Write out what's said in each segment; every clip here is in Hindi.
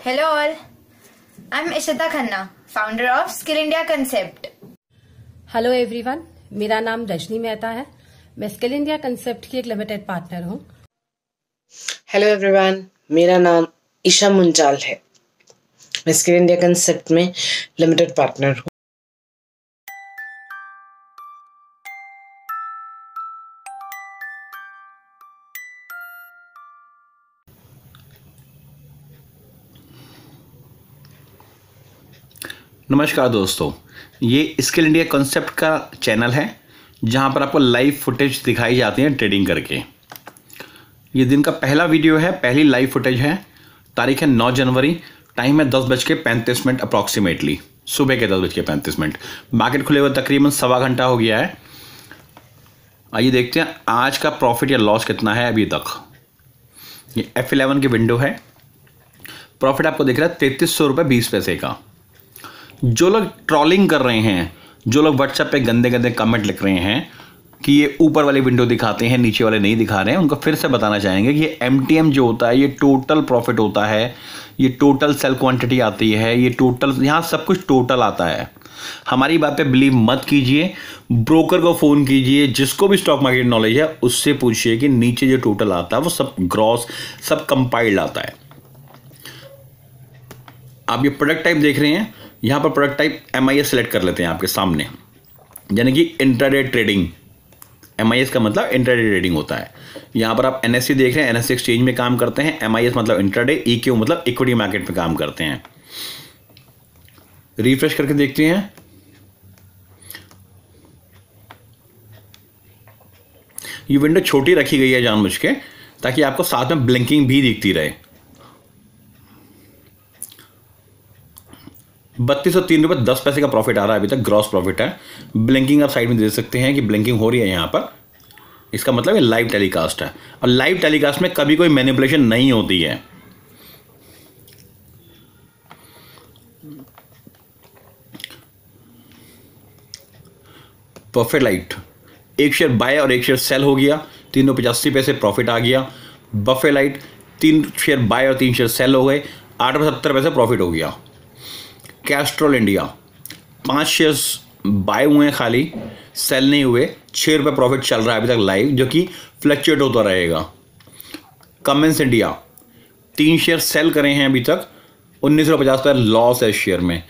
Hello all, I'm Ishita Khanna, founder of Skill India Concept. Hello everyone, मेरा नाम रजनी मेहता है। मैं स्किल इंडिया कंसेप्ट की एक लिमिटेड पार्टनर हूँ। हेलो एवरीवन, मेरा नाम ईशा मुंजाल है। मैं स्किल इंडिया कंसेप्ट में लिमिटेड पार्टनर हूँ। नमस्कार दोस्तों, ये स्किल इंडिया कॉन्सेप्ट का चैनल है जहां पर आपको लाइव फुटेज दिखाई जाती है ट्रेडिंग करके। ये दिन का पहला वीडियो है, पहली लाइव फुटेज है। तारीख है 9 जनवरी, टाइम है 10:35 अप्रॉक्सीमेटली, सुबह के 10:35। मार्केट खुले हुए तकरीबन सवा घंटा हो गया है। आइए देखते हैं आज का प्रॉफिट या लॉस कितना है अभी तक। ये F11 की विंडो है। प्रॉफिट आपको दिख रहा है 3300 रुपये 20 पैसे का। जो लोग ट्रोलिंग कर रहे हैं, जो लोग व्हाट्सएप पे गंदे गंदे कमेंट लिख रहे हैं कि ये ऊपर वाली विंडो दिखाते हैं नीचे वाले नहीं दिखा रहे हैं, उनको फिर से बताना चाहेंगे कि ये MTM जो होता है ये टोटल प्रॉफिट होता है, ये टोटल सेल क्वांटिटी आती है, ये टोटल, यहाँ सब कुछ टोटल आता है। हमारी बात पे बिलीव मत कीजिए, ब्रोकर को फ़ोन कीजिए, जिसको भी स्टॉक मार्केट नॉलेज है उससे पूछिए कि नीचे जो टोटल आता है वो सब ग्रॉस, सब कंपाइल्ड आता है। आप ये प्रोडक्ट टाइप देख रहे हैं, यहाँ पर प्रोडक्ट टाइप MIS सेलेक्ट कर लेते हैं आपके सामने, यानी कि इंट्राडे ट्रेडिंग। MIS का मतलब इंट्राडे ट्रेडिंग होता है। यहाँ पर आप NSE देख रहे हैं, NSE एक्सचेंज में काम करते हैं। MIS मतलब इंट्राडे, EQ मतलब इक्विटी मार्केट में काम करते हैं। रिफ्रेश करके देखते हैं। ये विंडो छोटी रखी गई है जानबूझ के, ताकि आपको साथ में ब्लिंकिंग भी दिखती रहे। 3203 रुपये 10 पैसे का प्रॉफिट आ रहा है अभी तक, ग्रॉस प्रॉफिट है। ब्लिंकिंग आप साइड में दे सकते हैं कि ब्लिंकिंग हो रही है यहाँ पर, इसका मतलब ये लाइव टेलीकास्ट है। और लाइव टेलीकास्ट में कभी कोई मैनिपुलेशन नहीं होती है। परफेक्ट लाइट, एक शेयर बाय और एक शेयर सेल हो गया, 385 पैसे प्रॉफिट आ गया। बफे लाइट 3 शेयर बाय और 3 शेयर सेल हो गए, 870 पैसे प्रॉफिट हो गया। कैस्ट्रॉल इंडिया 5 शेयर्स बाय हुए हैं, खाली सेल नहीं हुए, 6 रुपये प्रॉफिट चल रहा है अभी तक लाइव, जो कि फ्लक्चुएट होता रहेगा। कमेंस इंडिया 3 शेयर सेल करे हैं अभी तक, 1950 पर लॉस है इस शेयर में।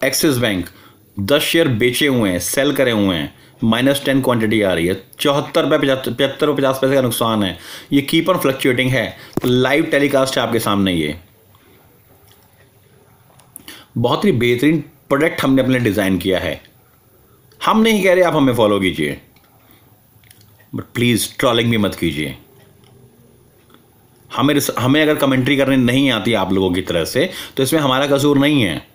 एक्सिस बैंक 10 शेयर बेचे हुए हैं, सेल करे हुए हैं, -10 क्वांटिटी आ रही है, 75 रुपये 50 पैसे का नुकसान है। ये कीप ऑन फ्लक्चुएटिंग है। तो लाइव टेलीकास्ट है आपके सामने। ये बहुत ही बेहतरीन प्रोडक्ट हमने अपने डिज़ाइन किया है। हम नहीं कह रहे आप हमें फॉलो कीजिए, बट प्लीज़ ट्रोलिंग भी मत कीजिए। हमें अगर कमेंट्री करने नहीं आती आप लोगों की तरह से, तो इसमें हमारा कसूर नहीं है।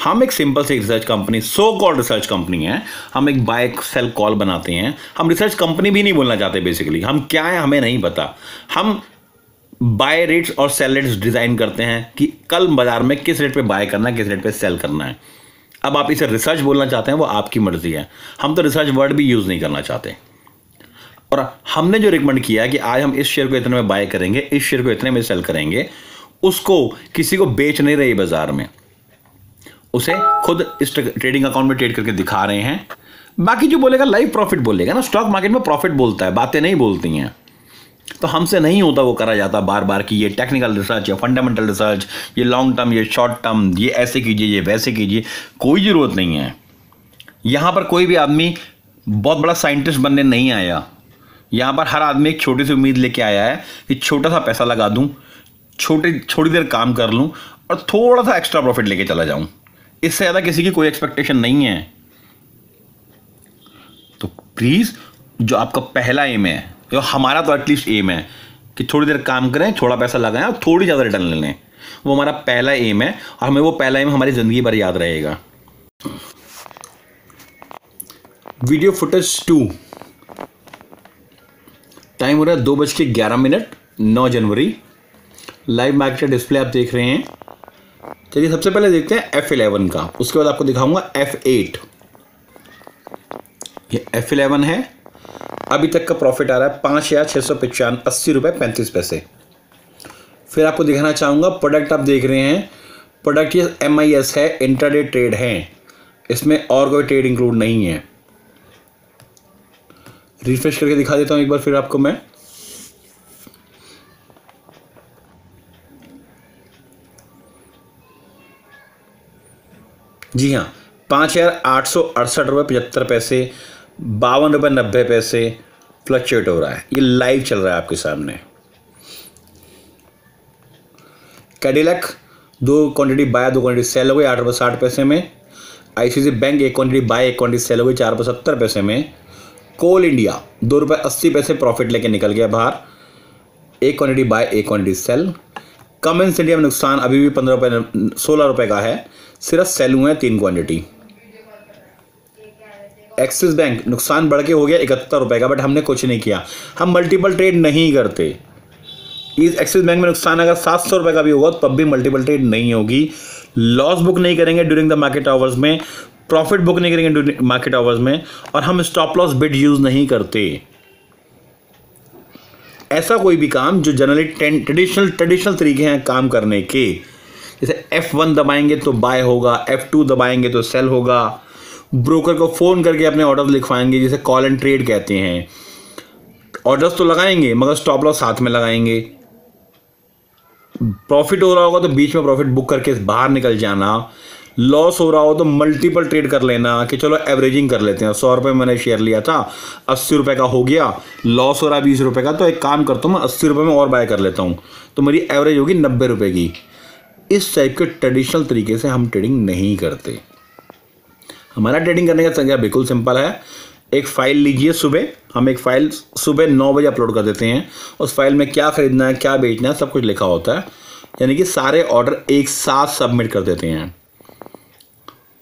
हम एक सिंपल से research company, so called research company है। हम एक बाय सेल कॉल बनाते हैं। हम रिसर्च कंपनी भी नहीं बोलना चाहते। बेसिकली हम क्या है हमें नहीं पता। हम बाय रेट्स और सेल रेट्स डिज़ाइन करते हैं कि कल बाजार में किस रेट पे बाय करना है, किस रेट पे सेल करना है। अब आप इसे रिसर्च बोलना चाहते हैं, वो आपकी मर्जी है। हम तो रिसर्च वर्ड भी यूज़ नहीं करना चाहते। और हमने जो रिकमेंड किया है कि आज हम इस शेयर को इतने में बाय करेंगे, इस शेयर को इतने में सेल करेंगे, उसको किसी को बेच नहीं रही बाजार में, उसे खुद इस ट्रेडिंग अकाउंट में ट्रेड करके दिखा रहे हैं। बाकी जो बोलेगा लाइव प्रॉफिट बोलेगा ना। स्टॉक मार्केट में प्रॉफिट बोलता है, बातें नहीं बोलती हैं। तो हमसे नहीं होता वो करा जाता बार बार कि ये टेक्निकल रिसर्च, या फंडामेंटल रिसर्च, ये लॉन्ग टर्म, ये शॉर्ट टर्म, ये ऐसे कीजिए, ये वैसे कीजिए। कोई ज़रूरत नहीं है। यहाँ पर कोई भी आदमी बहुत बड़ा साइंटिस्ट बनने नहीं आया। यहाँ पर हर आदमी एक छोटी सी उम्मीद लेके आया है कि छोटा सा पैसा लगा दूँ, थोड़ी देर काम कर लूँ और थोड़ा सा एक्स्ट्रा प्रॉफिट लेके चला जाऊँ। इससे ज़्यादा किसी की कोई एक्सपेक्टेशन नहीं है। तो प्लीज़, जो आपका पहला एम है, जो हमारा तो एटलीस्ट एम है कि थोड़ी देर काम करें, थोड़ा पैसा लगाएं और थोड़ी ज़्यादा रिटर्न ले लें, वो हमारा पहला एम है। और हमें वो पहला एम हमारी ज़िंदगी भर याद रहेगा। वीडियो फुटेज 2, टाइम हो रहा है 2:11, 9 जनवरी। लाइव मार्केट डिस्प्ले आप देख रहे हैं। चलिए सबसे पहले देखते हैं F11 का, उसके बाद आपको दिखाऊंगा F8। ये F11 है। अभी तक का प्रॉफिट आ रहा है 5,695 80 रुपये 35 पैसे। फिर आपको दिखाना चाहूँगा प्रोडक्ट आप देख रहे हैं प्रोडक्ट ये MIS है, इंट्राडे ट्रेड है, इसमें और कोई ट्रेड इंक्लूड नहीं है। रिफ्रेश करके दिखा देता हूं एक बार फिर आपको मैं। जी हाँ, 5,868.75 ₹52.90 फ्लक्चुएट हो रहा है। ये लाइव चल रहा है आपके सामने। Cadillac 2 quantity buy 2 quantity sell हो गई ₹8.60 में। ICICI bank 1 quantity buy 1 quantity sell हो गई ₹4.70 में। कोल इंडिया ₹2.80 प्रॉफिट लेके निकल गया बाहर, 1 quantity buy 1 quantity sell. Cummins India में नुकसान अभी भी ₹16 का है, सिर्फ सेल हुए हैं 3 क्वांटिटी। एक्सिस बैंक नुकसान बढ़ के हो गया ₹71 का, बट हमने कुछ नहीं किया, हम मल्टीपल ट्रेड नहीं करते। इस एक्सिस बैंक में नुकसान अगर ₹700 का भी होगा तब भी मल्टीपल ट्रेड नहीं होगी। लॉस बुक नहीं करेंगे ड्यूरिंग द मार्केट आवर्स में, प्रॉफिट बुक नहीं करेंगे ड्यूरिंग मार्केट आवर्स में, और हम स्टॉप लॉस बिड यूज नहीं करते। ऐसा कोई भी काम जो जनरली ट्रेडिशनल तरीके हैं काम करने के, जैसे F1 दबाएंगे तो बाय होगा, F2 दबाएंगे तो सेल होगा, ब्रोकर को फ़ोन करके अपने ऑर्डर्स लिखवाएंगे जिसे कॉल एंड ट्रेड कहते हैं। ऑर्डर्स तो लगाएंगे मगर स्टॉप लॉस साथ में लगाएंगे। प्रॉफिट हो रहा होगा तो बीच में प्रॉफिट बुक करके बाहर निकल जाना, लॉस हो रहा हो तो मल्टीपल ट्रेड कर लेना कि चलो एवरेजिंग कर लेते हैं। ₹100 मैंने शेयर लिया था, ₹80 का हो गया, लॉस हो रहा है ₹20 का, तो एक काम करता हूँ मैं ₹80 में और बाय कर लेता हूँ, तो मेरी एवरेज होगी ₹90 की। इस टाइप के ट्रेडिशनल तरीके से हम ट्रेडिंग नहीं करते। हमारा ट्रेडिंग करने का तरीका बिल्कुल सिंपल है। एक फ़ाइल लीजिए, सुबह हम एक फ़ाइल सुबह 9 बजे अपलोड कर देते हैं। उस फाइल में क्या ख़रीदना है, क्या बेचना है, सब कुछ लिखा होता है, यानी कि सारे ऑर्डर एक साथ सबमिट कर देते हैं।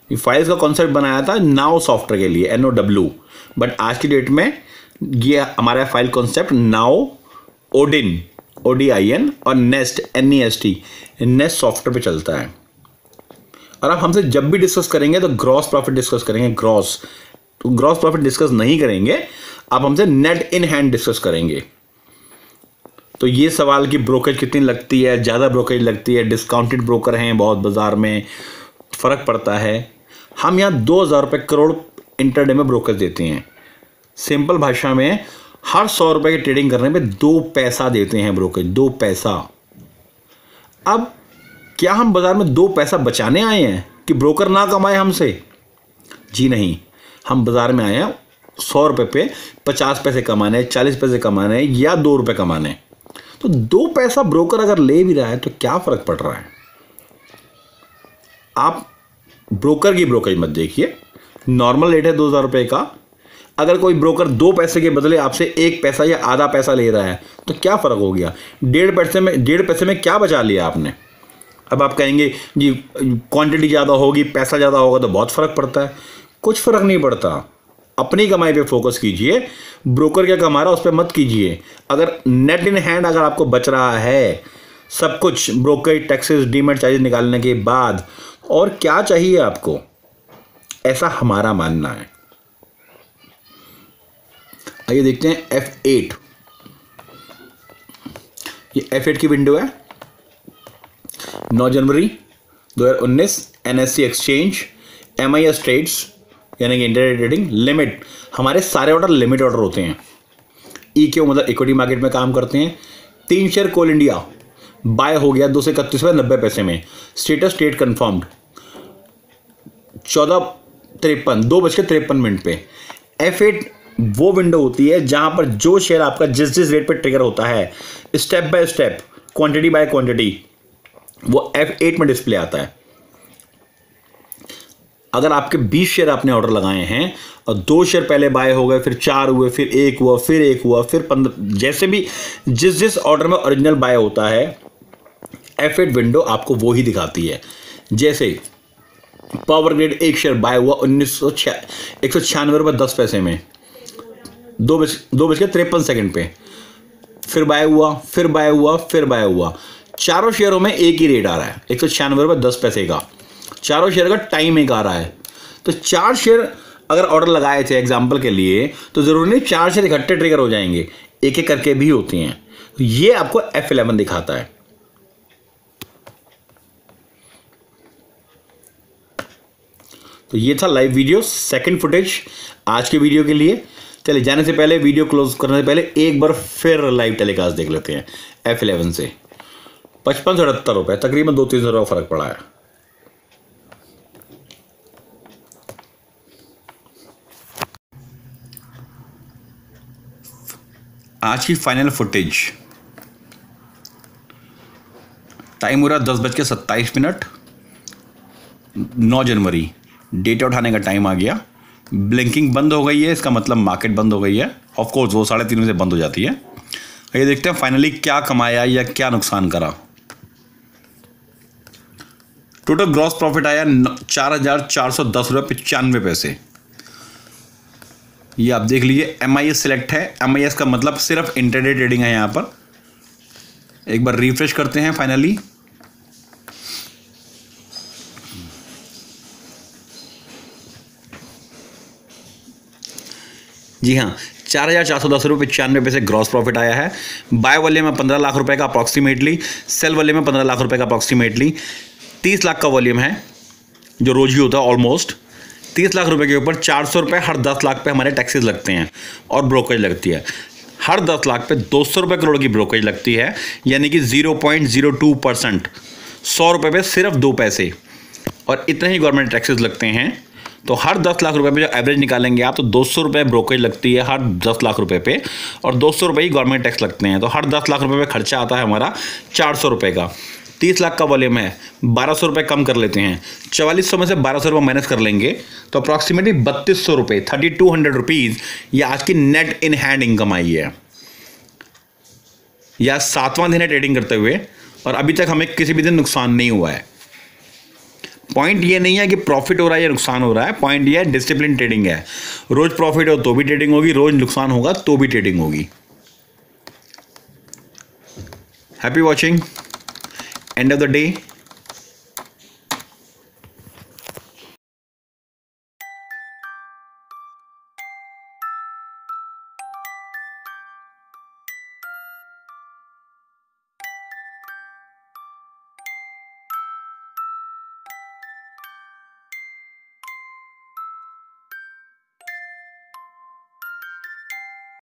ये फाइल्स का कॉन्सेप्ट बनाया था नाउ सॉफ्टवेयर के लिए, NOW, बट आज की डेट में ये हमारा file concept now, Odin ODIN और नेस्ट NEST नेस्ट सॉफ्टवेयर पे चलता है। और आप हमसे जब भी डिस्कस करेंगे तो ग्रॉस प्रॉफिट डिस्कस करेंगे, ग्रॉस प्रॉफिट डिस्कस नहीं करेंगे, आप हमसे नेट इन हैंड डिस्कस करेंगे। तो ये सवाल कि ब्रोकरेज कितनी लगती है, ज़्यादा ब्रोकरेज लगती है, डिस्काउंटेड ब्रोकर हैं बहुत बाजार में, फ़र्क पड़ता है। हम यहाँ ₹2000 करोड़ इंटरडे में ब्रोकरेज देते हैं। सिंपल भाषा में हर ₹100 की ट्रेडिंग करने में 2 पैसा देते हैं ब्रोकरेज, 2 पैसा। अब क्या हम बाजार में 2 पैसा बचाने आए हैं कि ब्रोकर ना कमाए हमसे? जी नहीं, हम बाजार में आए हैं ₹100 पे 50 पैसे कमाने, 40 पैसे कमाने या ₹2 कमाने। तो 2 पैसा ब्रोकर अगर ले भी रहा है तो क्या फर्क पड़ रहा है? आप ब्रोकर की ब्रोकरेज मत देखिए, नॉर्मल रेट है ₹2000 का। अगर कोई ब्रोकर 2 पैसे के बदले आपसे 1 पैसा या आधा पैसा ले रहा है तो क्या फ़र्क हो गया? 1.5 पैसे में क्या बचा लिया आपने? अब आप कहेंगे जी क्वांटिटी ज़्यादा होगी, पैसा ज़्यादा होगा तो बहुत फ़र्क पड़ता है। कुछ फ़र्क नहीं पड़ता। अपनी कमाई पे फोकस कीजिए, ब्रोकर क्या कमा रहा है उस पर मत कीजिए। अगर नेट इन हैंड अगर आपको बच रहा है सब कुछ, ब्रोकर टैक्सेस डीमैट चार्जेस निकालने के बाद, और क्या चाहिए आपको? ऐसा हमारा मानना है। आइए देखते हैं F8। ये F8 की विंडो है। 9 जनवरी 2019 NSE एक्सचेंज, MIS ट्रेड्स यानी कि इंटरडे ट्रेडिंग लिमिट। हमारे सारे ऑर्डर लिमिट ऑर्डर होते हैं। EQ मतलब इक्विटी मार्केट में काम करते हैं। 3 शेयर कोल इंडिया बाय हो गया ₹231.90 में। स्टेटस ट्रेड कंफर्म्ड 14:53 2:53 पे। F8 वो विंडो होती है जहां पर जो शेयर आपका जिस रेट पे ट्रिगर होता है, step by step, quantity by quantity, वो F8 में डिस्प्ले आता है। अगर आपके 20 शेयर आपने ऑर्डर लगाए हैं और 2 शेयर पहले बाय हो गए, फिर 4 हुए, फिर 1 हुआ, फिर 1 हुआ, फिर 15, जैसे भी जिस ऑर्डर में ओरिजिनल बाय होता है, F8 विंडो आपको वो ही दिखाती है। जैसे पावर ग्रिड 1 शेयर बाय हुआ ₹196.10 में 2:53 पे, फिर बाय हुआ, फिर बाय हुआ, फिर बाय हुआ। चारों शेयरों में एक ही रेट आ रहा है ₹196.10 का। चारों शेयर का टाइम एक आ रहा है। तो 4 शेयर अगर ऑर्डर लगाए थे एग्जांपल के लिए, तो जरूरी नहीं 4 शेयर इकट्ठे ट्रिगर हो जाएंगे, एक एक करके भी होती हैं। तो ये आपको F11 दिखाता है। तो ये था लाइव वीडियो, सेकंड फुटेज आज के वीडियो के लिए। चलिए जाने से पहले, वीडियो क्लोज करने से पहले एक बार फिर लाइव टेलीकास्ट देख लेते हैं F11 से। 55-78 रुपये, तकरीबन 2-3 रुपये फर्क पड़ा है। आज की फाइनल फुटेज, टाइम हो रहा 10:27, 9 जनवरी, डेटा उठाने का टाइम आ गया। ब्लिंकिंग बंद हो गई है, इसका मतलब मार्केट बंद हो गई है। ऑफ कोर्स वो 3:30 बजे बंद हो जाती है। ये देखते हैं फाइनली क्या कमाया या क्या नुकसान करा। टोटल ग्रॉस प्रॉफिट आया 4,410 रुपये 95 पैसे। ये आप देख लीजिए, MIS सिलेक्ट है। MIS का मतलब सिर्फ इंट्राडे ट्रेडिंग है। यहाँ पर एक बार रिफ्रेश करते हैं फाइनली। जी हाँ, 4,410 रुपये 95 पैसे ग्रॉस प्रॉफिट आया है। बाय वॉल्यूम में 15 लाख रुपए का अप्रॉक्सीमेटली, सेल वॉल्यूम में 15 लाख रुपए का अप्रॉक्सीमेटली। 30 लाख का वॉल्यूम है जो रोज ही होता है ऑलमोस्ट। 30 लाख रुपए के ऊपर 400 रुपये हर 10 लाख पे हमारे टैक्सेस लगते हैं और ब्रोकरेज लगती है। हर 10 लाख पे 200 रुपये करोड़ की ब्रोकरेज लगती है, यानी कि 0.02%। 100 रुपये पे सिर्फ 2 पैसे, और इतने ही गवर्नमेंट टैक्सेस लगते हैं। तो हर 10 लाख रुपए पे जो एवरेज निकालेंगे आप, तो 200 रुपये ब्रोकरेज लगती है हर 10 लाख रुपए पे, और 200 रुपये ही गवर्नमेंट टैक्स लगते हैं। तो हर 10 लाख रुपए पे खर्चा आता है हमारा 400 रुपये का। 30 लाख का वॉल्यूम है, 1200 रुपये कम कर लेते हैं। 4400 में से 1200 रुपये माइनस कर लेंगे तो अप्रॉक्सीमेटली 3200 रुपये, 3200 रुपीज़ ये आज की नेट इन हैंड इनकम आई है। या 7वां दिन है ट्रेडिंग करते हुए, और अभी तक हमें किसी भी दिन नुकसान नहीं हुआ है। पॉइंट ये नहीं है कि प्रॉफिट हो रहा है या नुकसान हो रहा है, पॉइंट ये है डिसिप्लिन ट्रेडिंग है। रोज प्रॉफिट हो तो भी ट्रेडिंग होगी, रोज नुकसान होगा तो भी ट्रेडिंग होगी। Happy watching, end of the day.